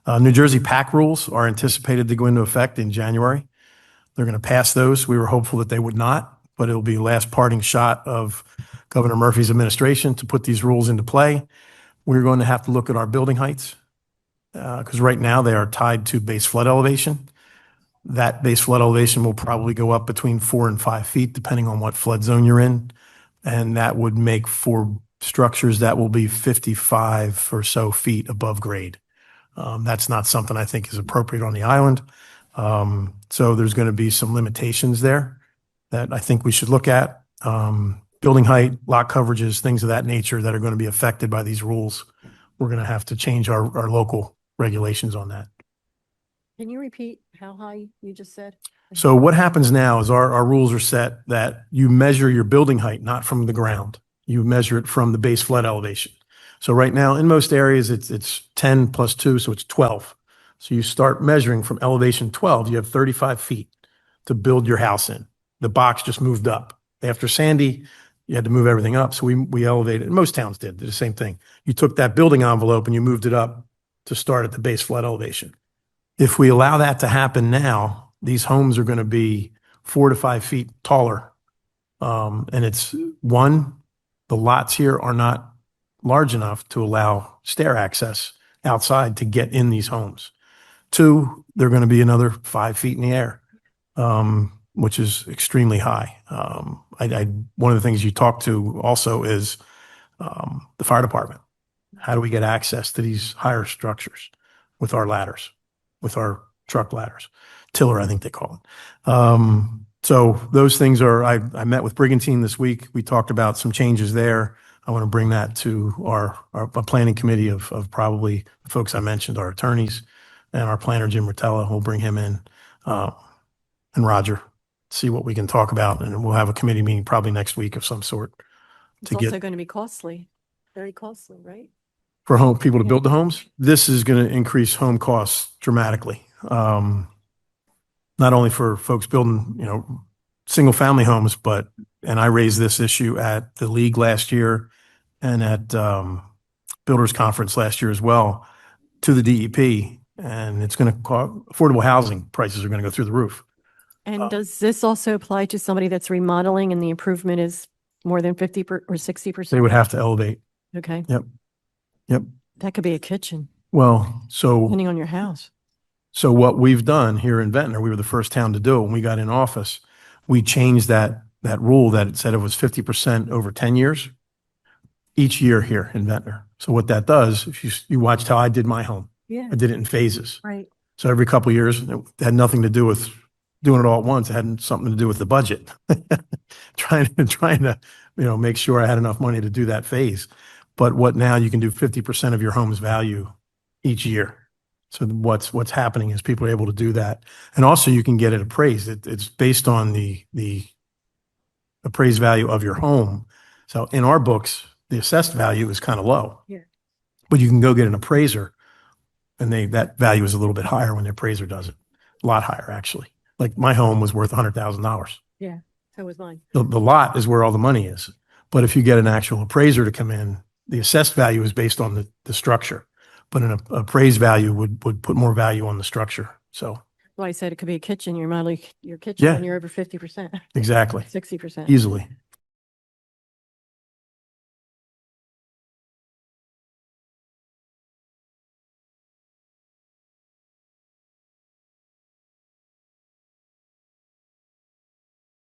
New Jersey PAC rules are anticipated to go into effect in January. They're going to pass those. We were hopeful that they would not, but it'll be the last parting shot of Governor Murphy's administration to put these rules into play. We're going to have to look at our building heights because right now they are tied to base flood elevation. That base flood elevation will probably go up between 4 and 5 feet, depending on what flood zone you're in. And that would make for structures that will be 55 or so feet above grade. That's not something I think is appropriate on the island. So there's going to be some limitations there that I think we should look at. Building height, lot coverages, things of that nature that are going to be affected by these rules. We're going to have to change our local regulations on that. Can you repeat how high you just said? So what happens now is our rules are set that you measure your building height, not from the ground. You measure it from the base flood elevation. So right now, in most areas, it's 10 plus 2, so it's 12. So you start measuring from elevation 12, you have 35 feet to build your house in. The box just moved up. After Sandy, you had to move everything up, so we elevated. Most towns did the same thing. You took that building envelope and you moved it up to start at the base flood elevation. If we allow that to happen now, these homes are going to be 4 to 5 feet taller. And it's one, the lots here are not large enough to allow stair access outside to get in these homes. Two, they're going to be another 5 feet in the air, which is extremely high. One of the things you talk to also is the fire department. How do we get access to these higher structures with our ladders, with our truck ladders? Tiller, I think they call it. So those things are, I met with Brigantine this week. We talked about some changes there. I want to bring that to our planning committee of probably the folks I mentioned, our attorneys and our planner, Jim Rotella. We'll bring him in and Roger, see what we can talk about. And we'll have a committee meeting probably next week of some sort. It's also going to be costly, very costly, right? For people to build the homes. This is going to increase home costs dramatically. Not only for folks building, single family homes, and I raised this issue at the league last year and at Builders Conference last year as well to the DEP, and it's going to cost affordable housing prices are going to go through the roof. And does this also apply to somebody that's remodeling and the improvement is more than 50 or 60%? They would have to elevate. Okay. Yep. That could be a kitchen. Well, depending on your house. So what we've done here in Ventnor, we were the first town to do it. When we got in office, we changed that rule that it said it was 50% over 10 years each year here in Ventnor. So what that does, if you watched how I did my home, Yeah. I did it in phases. Right. So every couple of years, it had nothing to do with doing it all at once. It had something to do with the budget, trying to, make sure I had enough money to do that phase. But what now you can do 50% of your home's value each year. So what's happening is people are able to do that. And also you can get it appraised. It's based on the appraised value of your home. So in our books, the assessed value is kind of low. Yeah. But you can go get an appraiser and that value is a little bit higher when the appraiser does it. A lot higher, actually. Like my home was worth $100,000. Yeah, so was mine. The lot is where all the money is. But if you get an actual appraiser to come in, the assessed value is based on the structure. But an appraised value would put more value on the structure. So. Well, I said it could be a kitchen. You're modeling your kitchen when you're over 50%. Exactly. 60%. Easily.